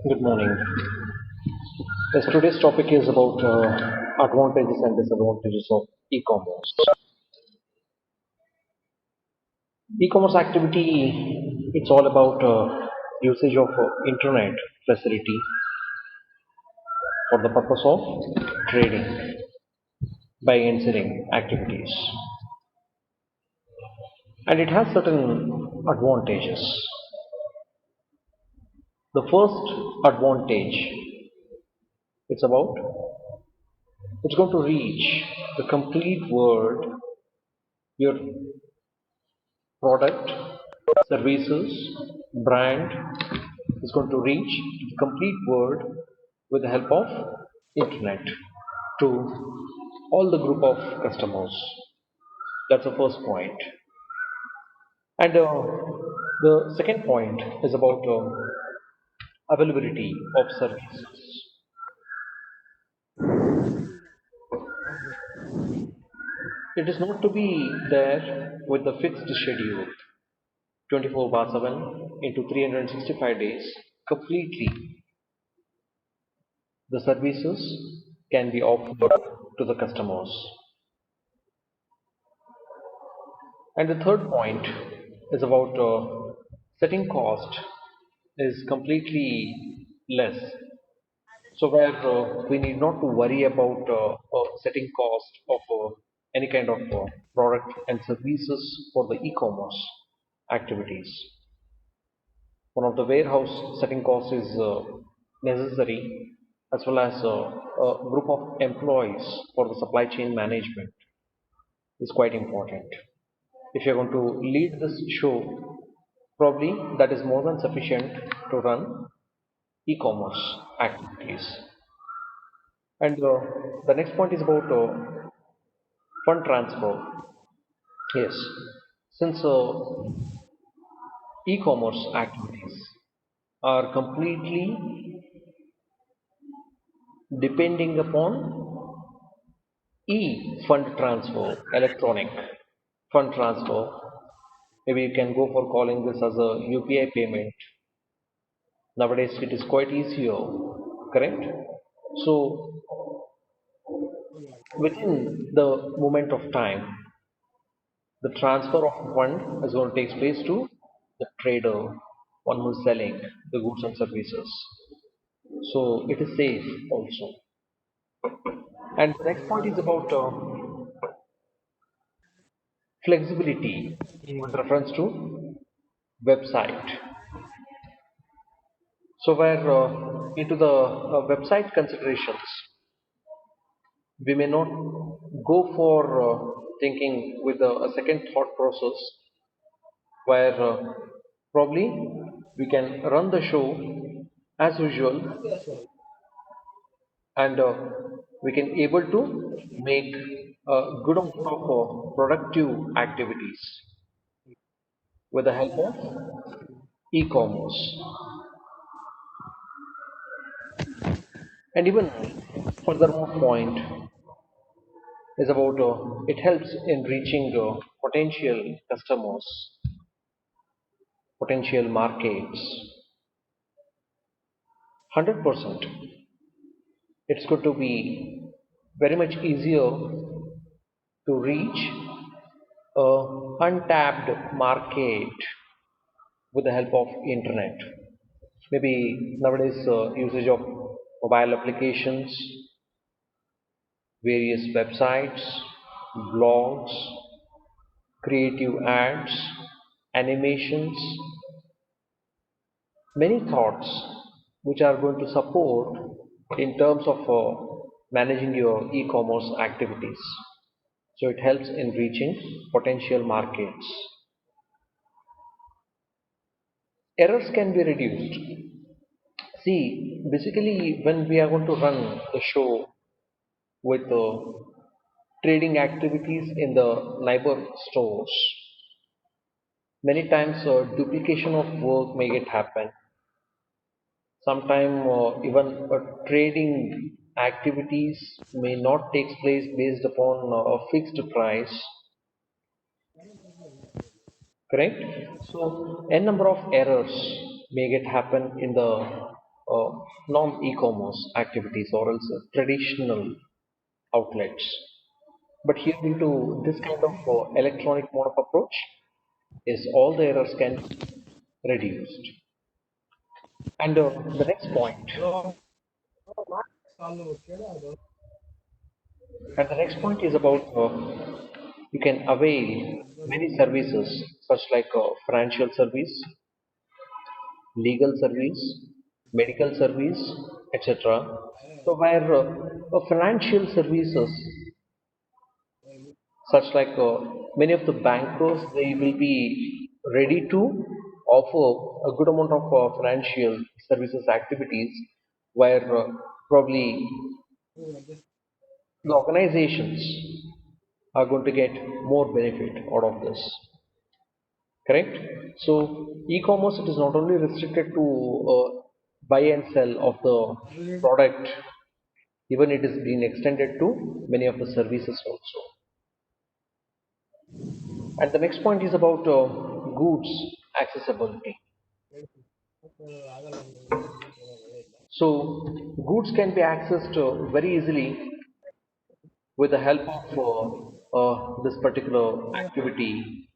Good morning. Yes, today's topic is about advantages and disadvantages of e-commerce. E-commerce activity, it's all about usage of internet facility for the purpose of trading, buying and selling activities. And it has certain advantages. The first advantage, it's about it's going to reach the complete world, your product, services, brand is going to reach the complete world with the help of internet to all the group of customers. That's the first point. And the second point is about availability of services. It is not to be there with the fixed schedule 24 bar 7 into 365 days completely. The services can be offered to the customers. And the third point is about setting cost is completely less. So where we need not to worry about setting cost of any kind of product and services for the e-commerce activities. One of the warehouse setting costs is necessary, as well as a group of employees for the supply chain management is quite important. If you're going to lead this show, probably that is more than sufficient to run e-commerce activities. And the next point is about fund transfer. Yes, since e-commerce activities are completely depending upon e-fund transfer, electronic fund transfer. Maybe you can go for calling this as a UPI payment. Nowadays it is quite easier, correct? So within the moment of time, the transfer of fund is going to take place to the trader, one who is selling the goods and services. So it is safe also. And the next point is about flexibility with reference to website. So where into the website considerations, we may not go for thinking with a second thought process where probably we can run the show as usual and we can able to make a good amount of productive activities with the help of e-commerce. And even furthermore point is about it helps in reaching potential customers, potential markets. 100%. It's going to be very much easier to reach a untapped market with the help of internet. Maybe nowadays usage of mobile applications, various websites, blogs, creative ads, animations, many thoughts which are going to support in terms of managing your e-commerce activities. So it helps in reaching potential markets. Errors can be reduced. See, basically, when we are going to run the show with trading activities in the neighbor stores, many times duplication of work may get happen. Sometimes even trading activities may not take place based upon a fixed price, correct? So n number of errors may get happen in the uh, non-e-commerce activities or else traditional outlets. But here into this kind of electronic mode of approach is all the errors can be reduced. And the next point, and the next point is about you can avail many services such like financial service, legal service, medical service, etc. So where financial services such like many of the bankers they will be ready to offer a good amount of financial services activities where probably the organizations are going to get more benefit out of this, correct? So e-commerce it is not only restricted to buy and sell of the product, even it is being extended to many of the services also. And the next point is about goods accessibility. So goods can be accessed very easily with the help of this particular activity.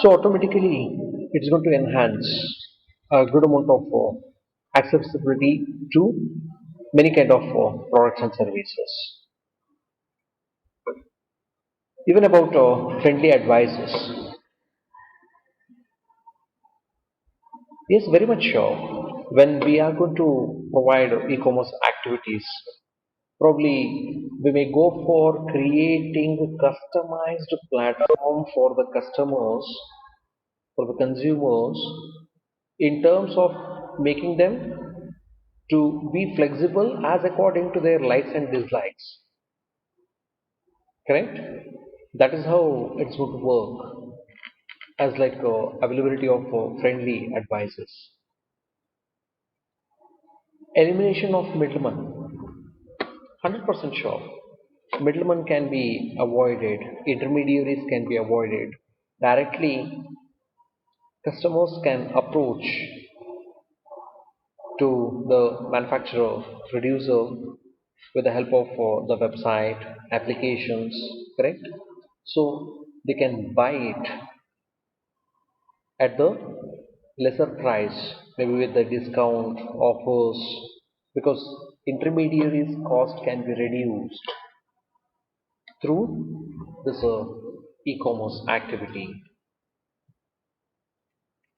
So automatically it's going to enhance a good amount of accessibility to many kind of products and services. Even about friendly advices. Yes, very much sure. When we are going to provide e-commerce activities, probably we may go for creating a customized platform for the customers, for the consumers, in terms of making them to be flexible as according to their likes and dislikes. Correct? That is how it's going to work as like availability of friendly advices. Elimination of middlemen. 100% sure. Middlemen can be avoided, intermediaries can be avoided. Directly, customers can approach to the manufacturer, producer with the help of the website, applications, correct? So they can buy it at the lesser price, maybe with the discount offers, because intermediaries cost can be reduced through this e-commerce activity,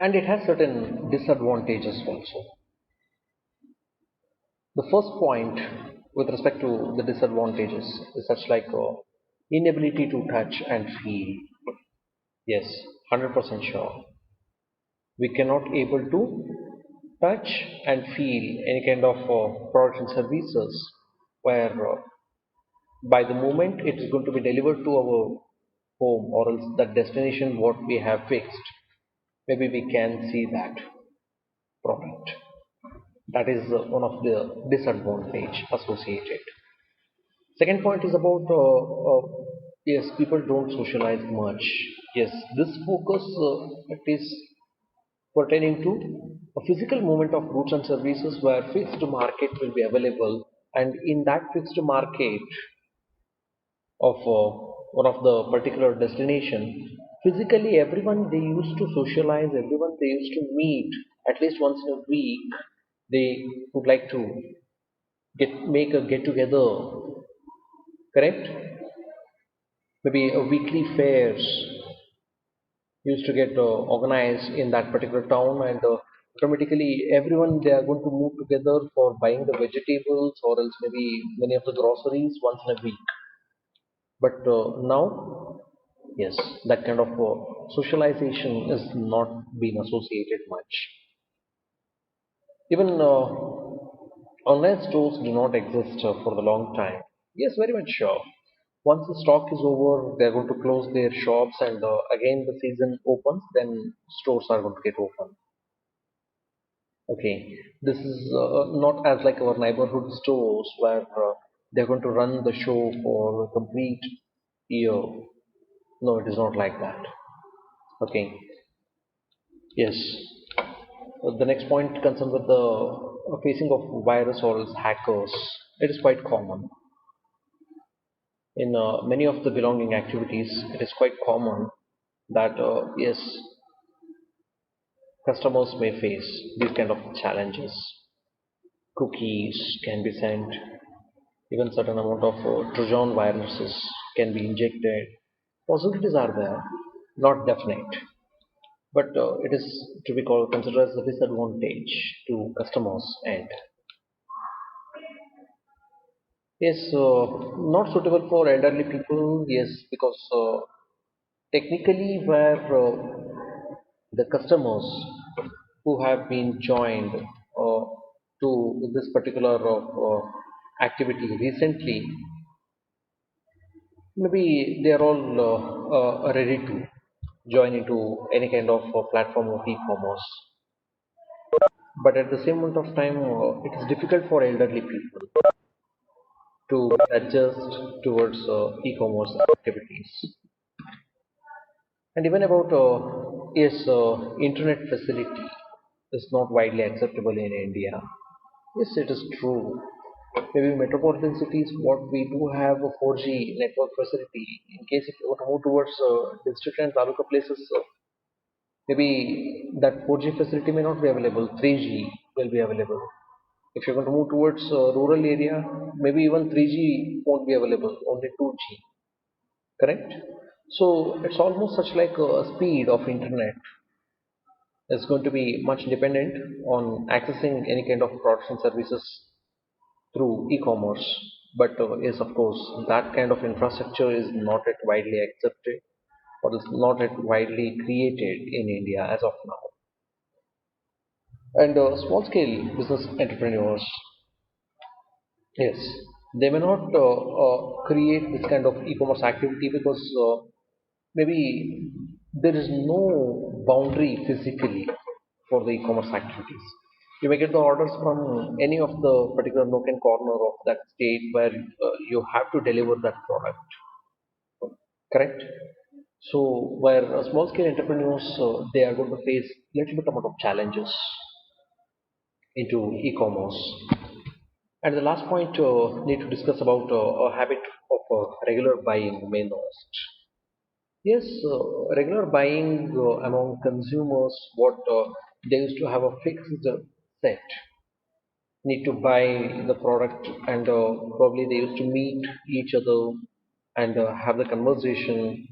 and it has certain disadvantages also. The first point with respect to the disadvantages is such like inability to touch and feel. Yes, 100% sure. We cannot able to touch and feel any kind of products and services where by the moment it is going to be delivered to our home or else the destination what we have fixed, maybe we can see that product. That is one of the disadvantage associated. Second point is about yes, people don't socialize much. Yes, this focus it is pertaining to a physical movement of goods and services where fixed market will be available, and in that fixed market of one of the particular destination, physically everyone they used to socialize, everyone they used to meet at least once in a week. They would like to make a get together, correct? Maybe a weekly fairs used to get organized in that particular town, and automatically everyone they are going to move together for buying the vegetables or else maybe many of the groceries once in a week. But now, yes, that kind of socialization is not being associated much. Even online stores do not exist for the long time. Yes, very much sure. Once the stock is over, they're going to close their shops, and again the season opens, then stores are going to get open. Okay, this is not as like our neighborhood stores where they're going to run the show for a complete year. No, it is not like that. Okay, yes. The next point concerns with the facing of virus or else hackers. It is quite common in many of the belonging activities. It is quite common that yes, customers may face these kind of challenges. Cookies can be sent, even certain amount of Trojan viruses can be injected. Possibilities are there, not definite, but it is to be called considered as a disadvantage to customers. And yes, not suitable for elderly people. Yes, because technically, where the customers who have been joined to this particular activity recently, maybe they are all ready to join into any kind of platform of e-commerce. But at the same moment of time, it is difficult for elderly people to adjust towards e-commerce activities. And even about yes, internet facility is not widely acceptable in India. Yes, it is true. Maybe metropolitan cities, what we do have a 4G network facility. In case if you want to move towards district and taluka places, maybe that 4G facility may not be available. 3G will be available. If you're going to move towards rural area, maybe even 3G won't be available. Only 2G. Correct? So it's almost such like a speed of internet is going to be much dependent on accessing any kind of products and services through e-commerce. But yes, of course, that kind of infrastructure is not yet widely accepted or is not yet widely created in India as of now. And small scale business entrepreneurs, yes, they may not create this kind of e-commerce activity because maybe there is no boundary physically for the e-commerce activities. You may get the orders from any of the particular nook and corner of that state where you have to deliver that product, correct? So where small scale entrepreneurs they are going to face little bit amount of challenges into e-commerce. And the last point need to discuss about a habit of regular buying may lost. Yes, regular buying among consumers, what they used to have a fixed set, need to buy the product, and probably they used to meet each other and have the conversation,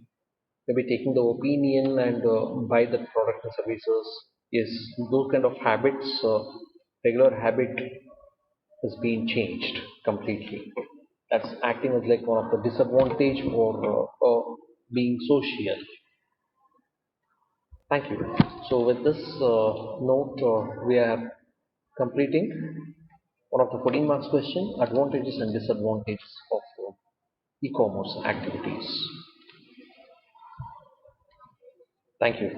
maybe taking the opinion and buy the product and services. Yes, those kind of habits, regular habit is being changed completely. That's acting as like one of the disadvantage for being social. Thank you. So with this note, we are completing one of the 14 marks question, advantages and disadvantages of e-commerce activities. Thank you.